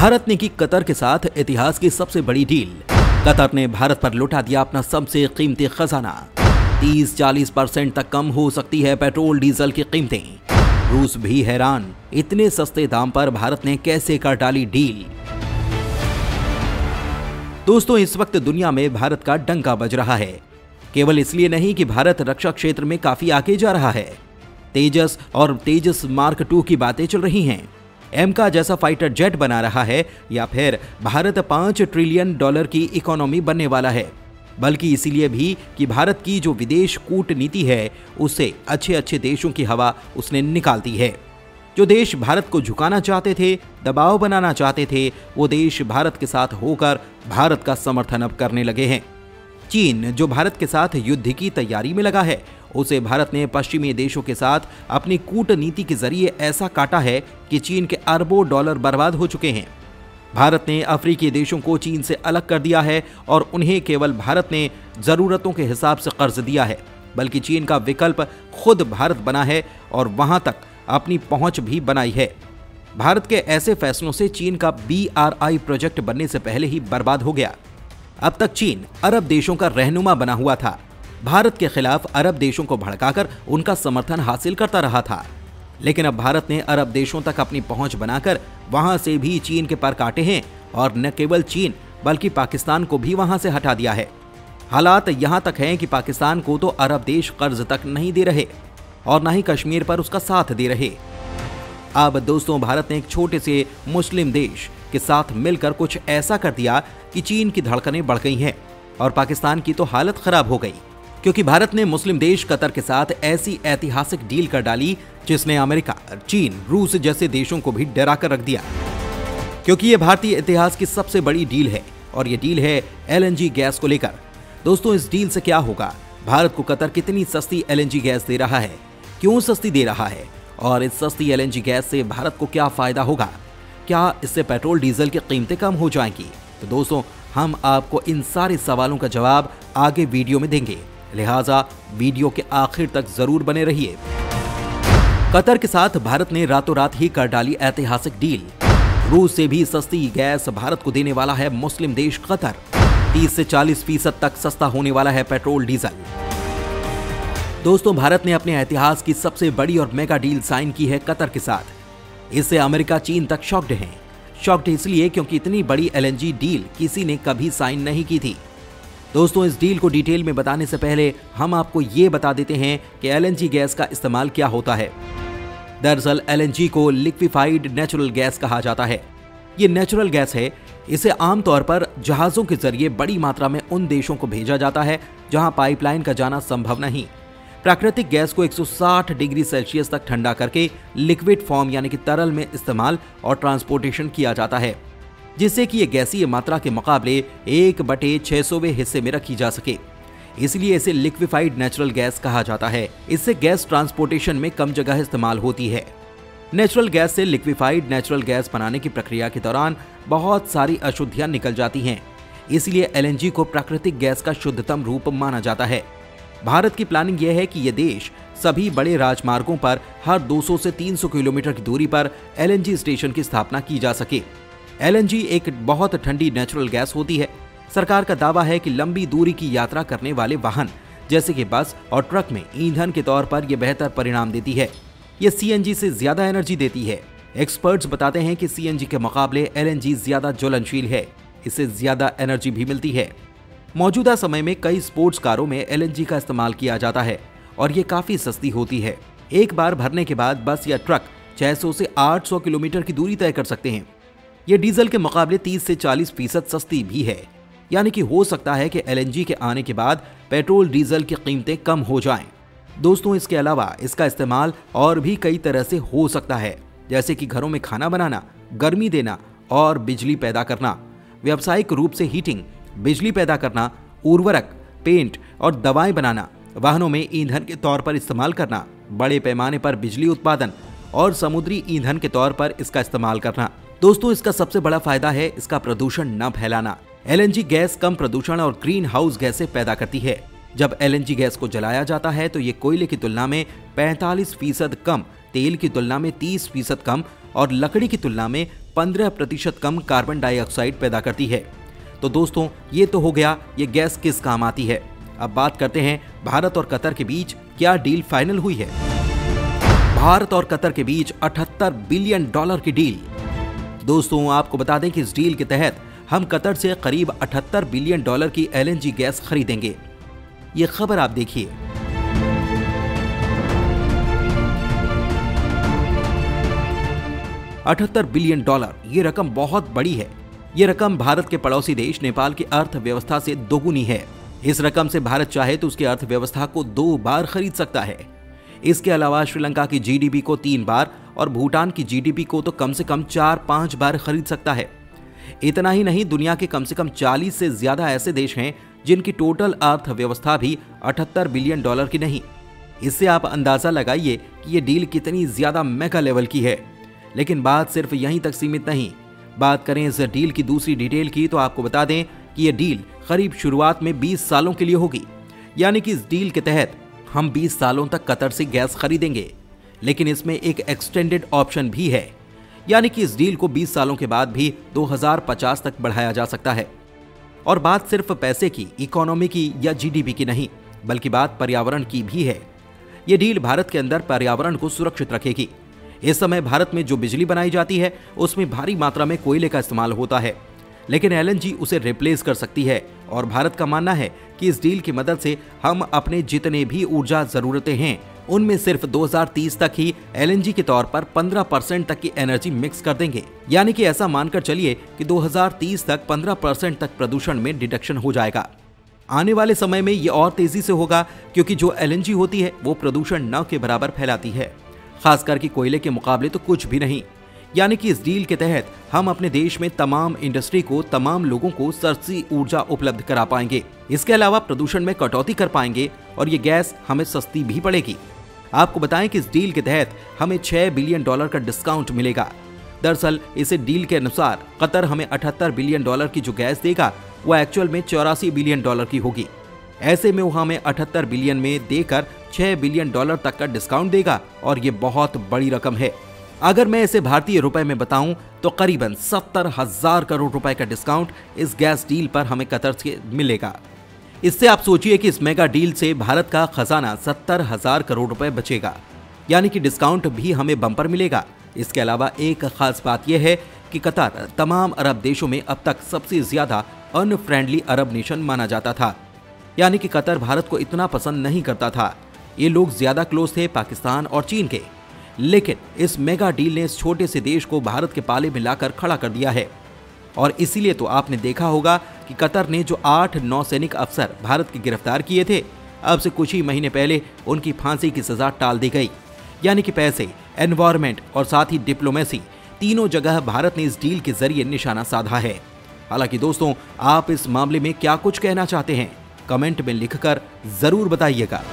भारत ने की कतर के साथ इतिहास की सबसे बड़ी डील। कतर ने भारत पर लुटा दिया अपना सबसे कीमती खजाना। 30-40% तक कम हो सकती है पेट्रोल डीजल की कीमतें। रूस भी हैरान, इतने सस्ते दाम पर भारत ने कैसे कर डाली डील। दोस्तों, इस वक्त दुनिया में भारत का डंका बज रहा है। केवल इसलिए नहीं कि भारत रक्षा क्षेत्र में काफी आगे जा रहा है। तेजस और तेजस मार्क 2 की बातें चल रही हैं। एमका जैसा फाइटर जेट बना रहा है, या फिर भारत $5 ट्रिलियन की इकोनॉमी बनने वाला है। बल्कि इसीलिए भी कि भारत की जो विदेश कूटनीति है, उससे अच्छे अच्छे देशों की हवा उसने निकाल दी है। जो देश भारत को झुकाना चाहते थे, दबाव बनाना चाहते थे, वो देश भारत के साथ होकर भारत का समर्थन अब करने लगे हैं। चीन, जो भारत के साथ युद्ध की तैयारी में लगा है, उसे भारत ने पश्चिमी देशों के साथ अपनी कूटनीति के जरिए ऐसा काटा है कि चीन के अरबों डॉलर बर्बाद हो चुके हैं। भारत ने अफ्रीकी देशों को चीन से अलग कर दिया है और उन्हें केवल भारत ने जरूरतों के हिसाब से कर्ज दिया है, बल्कि चीन का विकल्प खुद भारत बना है और वहां तक अपनी पहुंच भी बनाई है। भारत के ऐसे फैसलों से चीन का BRI प्रोजेक्ट बनने से पहले ही बर्बाद हो गया। अब तक चीन अरब देशों का रहनुमा बना हुआ था। भारत के खिलाफ अरब देशों को भड़काकर उनका समर्थन हासिल करता रहा था। लेकिन अब भारत ने अरब देशों तक अपनी पहुंच बनाकर वहां से भी चीन के पर काटे हैं और न केवल चीन बल्कि पाकिस्तान को भी वहां से हटा दिया है। हालात यहां तक हैं कि पाकिस्तान को तो अरब देश कर्ज तक नहीं दे रहे और न ही कश्मीर पर उसका साथ दे रहे। अब दोस्तों, भारत ने एक छोटे से मुस्लिम देश के साथ मिलकर कुछ ऐसा कर दिया कि चीन की धड़कनें बढ़ गई हैं और पाकिस्तान की तो हालत खराब हो गई, क्योंकि भारत ने मुस्लिम देश कतर के साथ ऐसी ऐतिहासिक डील कर डाली जिसने अमेरिका, चीन, रूस जैसे देशों को भी डरा कर रख दिया। क्योंकि ये भारतीय इतिहास की सबसे बड़ी डील है और ये डील है LNG गैस को लेकर। दोस्तों, इस डील से क्या होगा? भारत को कतर कितनी सस्ती LNG गैस दे रहा है, क्यों सस्ती दे रहा है, और इस सस्ती LNG गैस से भारत को क्या फायदा होगा? क्या इससे पेट्रोल डीजल की कीमतें कम हो जाएंगी? तो दोस्तों, हम आपको इन सारे सवालों का जवाब आगे वीडियो में देंगे, लिहाजा वीडियो के आखिर तक जरूर बने रहिए। कतर के साथ भारत ने रातों रात ही कर डाली ऐतिहासिक डील। रूस से भी सस्ती गैस भारत को देने वाला है मुस्लिम देश कतर। 30 से 40% तक सस्ता होने वाला है पेट्रोल डीजल। दोस्तों, भारत ने अपने इतिहास की सबसे बड़ी और मेगा डील साइन की है कतर के साथ। इससे अमेरिका, चीन तक शॉक्ड हैं। शॉक्ड इसलिए क्योंकि इतनी बड़ी LNG डील किसी ने कभी साइन नहीं की थी। दोस्तों, इस डील को डिटेल में बताने से पहले हम आपको ये बता देते हैं कि LNG गैस का इस्तेमाल क्या होता है। दरअसल LNG को लिक्विफाइड नेचुरल गैस कहा जाता है। ये नेचुरल गैस है। इसे आमतौर पर जहाजों के जरिए बड़ी मात्रा में उन देशों को भेजा जाता है जहां पाइपलाइन का जाना संभव नहीं। प्राकृतिक गैस को 160 डिग्री सेल्सियस तक ठंडा करके लिक्विड फॉर्म यानी कि तरल में इस्तेमाल और ट्रांसपोर्टेशन किया जाता है, जिससे कि ये गैसीय मात्रा के मुकाबले 1/600वें हिस्से में रखी जा सके। इसलिए इसे लिक्विफाइड नेचुरल गैस कहा जाता है। इससे गैस ट्रांसपोर्टेशन में कम जगह इस्तेमाल होती है। नेचुरल गैस से लिक्विफाइड नेचुरल गैस बनाने की प्रक्रिया के दौरान बहुत सारी अशुद्धियां निकल जाती हैं। इसलिए LNG को प्राकृतिक गैस का शुद्धतम रूप माना जाता है। भारत की प्लानिंग यह है कि ये देश सभी बड़े राजमार्गों पर हर 200 से 300 किलोमीटर की दूरी पर LNG स्टेशन की स्थापना की जा सके। LNG एक बहुत ठंडी नेचुरल गैस होती है। सरकार का दावा है कि लंबी दूरी की यात्रा करने वाले वाहन जैसे कि बस और ट्रक में ईंधन के तौर पर यह बेहतर परिणाम देती है। ये CNG से ज्यादा एनर्जी देती है। एक्सपर्ट्स बताते हैं कि CNG के मुकाबले LNG ज्यादा ज्वलनशील है, इससे ज्यादा एनर्जी भी मिलती है। मौजूदा समय में कई स्पोर्ट्स कारों में LNG का इस्तेमाल किया जाता है और ये काफी सस्ती होती है। एक बार भरने के बाद बस या ट्रक 600 से 800 किलोमीटर की दूरी तय कर सकते हैं। ये डीजल के मुकाबले 30 से 40% सस्ती भी है। यानी कि हो सकता है कि LNG के आने के बाद पेट्रोल डीजल की कीमतें कम हो जाएं। दोस्तों, इसके अलावा इसका इस्तेमाल और भी कई तरह से हो सकता है, जैसे कि घरों में खाना बनाना, गर्मी देना और बिजली पैदा करना, व्यावसायिक रूप से हीटिंग, बिजली पैदा करना, उर्वरक, पेंट और दवाएं बनाना, वाहनों में ईंधन के तौर पर इस्तेमाल करना, बड़े पैमाने पर बिजली उत्पादन और समुद्री ईंधन के तौर पर इसका इस्तेमाल करना। दोस्तों, इसका सबसे बड़ा फायदा है इसका प्रदूषण न फैलाना। LNG गैस कम प्रदूषण और ग्रीन हाउस गैसें पैदा करती है। जब LNG गैस को जलाया जाता है तो ये कोयले की तुलना में 45% कम तेल की तुलना में 30% कम और लकड़ी की तुलना में 15% कम कार्बन डाइऑक्साइड पैदा करती है। तो दोस्तों, ये तो हो गया ये गैस किस काम आती है। अब बात करते हैं भारत और कतर के बीच क्या डील फाइनल हुई है। भारत और कतर के बीच $78 बिलियन की डील। दोस्तों, आपको बता दें कि इस डील के तहत हम कतर से करीब $78 बिलियन की LNG गैस खरीदेंगे। ये खबर आप देखिए। $78 बिलियन, ये रकम बहुत बड़ी है। ये रकम भारत के पड़ोसी देश नेपाल की अर्थव्यवस्था से दोगुनी है। इस रकम से भारत चाहे तो उसकी अर्थव्यवस्था को 2 बार खरीद सकता है। इसके अलावा श्रीलंका की GDP को 3 बार और भूटान की GDP को तो कम से कम 4-5 बार खरीद सकता है। इतना ही नहीं, दुनिया के कम से कम 40 से ज्यादा ऐसे देश हैं जिनकी टोटल अर्थव्यवस्था भी $78 बिलियन की नहीं। इससे आप अंदाजा लगाइए कि ये डील कितनी ज्यादा मेगा लेवल की है। लेकिन बात सिर्फ यहीं तक सीमित नहीं। बात करें इस डील की दूसरी डिटेल की तो आपको बता दें कि ये डील करीब शुरुआत में 20 सालों के लिए होगी। यानी कि इस डील के तहत हम 20 सालों तक कतर से गैस खरीदेंगे। लेकिन इसमें एक एक्सटेंडेड ऑप्शन भी है, यानी कि इस डील को 20 सालों के बाद भी 2050 तक बढ़ाया जा सकता है। और बात सिर्फ पैसे की, इकोनॉमी की या GDP की नहीं, बल्कि बात पर्यावरण की भी है। ये डील भारत के अंदर पर्यावरण को सुरक्षित रखेगी। इस समय भारत में जो बिजली बनाई जाती है उसमें भारी मात्रा में कोयले का इस्तेमाल होता है, लेकिन LNG उसे रिप्लेस कर सकती है। और भारत का मानना है कि इस डील की मदद से हम अपने जितने भी ऊर्जा जरूरतें हैं उनमें सिर्फ 2030 तक ही LNG के तौर पर 15% तक की एनर्जी मिक्स कर देंगे। यानी कि ऐसा मानकर चलिए कि 2030 तक 15% तक प्रदूषण में डिडक्शन हो जाएगा। आने वाले समय में ये और तेजी से होगा, क्योंकि जो LNG होती है वो प्रदूषण न के बराबर फैलाती है, खासकर कि कोयले के मुकाबले तो कुछ भी नहीं। यानी कि इस डील के तहत हम अपने देश में तमाम इंडस्ट्री को, तमाम लोगों को सस्ती ऊर्जा उपलब्ध करा पाएंगे। इसके अलावा प्रदूषण में कटौती कर पाएंगे और ये गैस हमें सस्ती भी पड़ेगी। आपको बताएं कि इस डील के तहत हमें $6 बिलियन का डिस्काउंट मिलेगा। दरअसल इस डील के अनुसार कतर हमें $78 बिलियन की जो गैस देगा वो एक्चुअल में $84 बिलियन की होगी। ऐसे में वो हमें 78 बिलियन में देकर $6 बिलियन तक का डिस्काउंट देगा और ये बहुत बड़ी रकम है। अगर मैं इसे भारतीय रुपए में बताऊं तो करीबन 70,000 करोड़ रुपए का डिस्काउंट इस गैस डील पर हमें कतर से मिलेगा। इससे आप सोचिए कि इस मेगा डील से भारत का खजाना 70,000 करोड़ रुपए बचेगा, यानी कि डिस्काउंट भी हमें बम्पर मिलेगा। इसके अलावा एक खास बात यह है कि कतर तमाम अरब देशों में अब तक सबसे ज्यादा अनफ्रेंडली अरब नेशन माना जाता था। यानी कि कतर भारत को इतना पसंद नहीं करता था। ये लोग ज्यादा क्लोज थे पाकिस्तान और चीन के। लेकिन इस मेगा डील ने इस छोटे से देश को भारत के पाले में लाकर खड़ा कर दिया है। और इसीलिए तो आपने देखा होगा कि कतर ने जो 8 नौसैनिक अफसर भारत के गिरफ्तार किए थे, अब से कुछ ही महीने पहले उनकी फांसी की सजा टाल दी गई। यानी कि पैसे, एनवायरमेंट और साथ ही डिप्लोमेसी, तीनों जगह भारत ने इस डील के जरिए निशाना साधा है। हालांकि दोस्तों, आप इस मामले में क्या कुछ कहना चाहते हैं, कमेंट में लिखकर जरूर बताइएगा।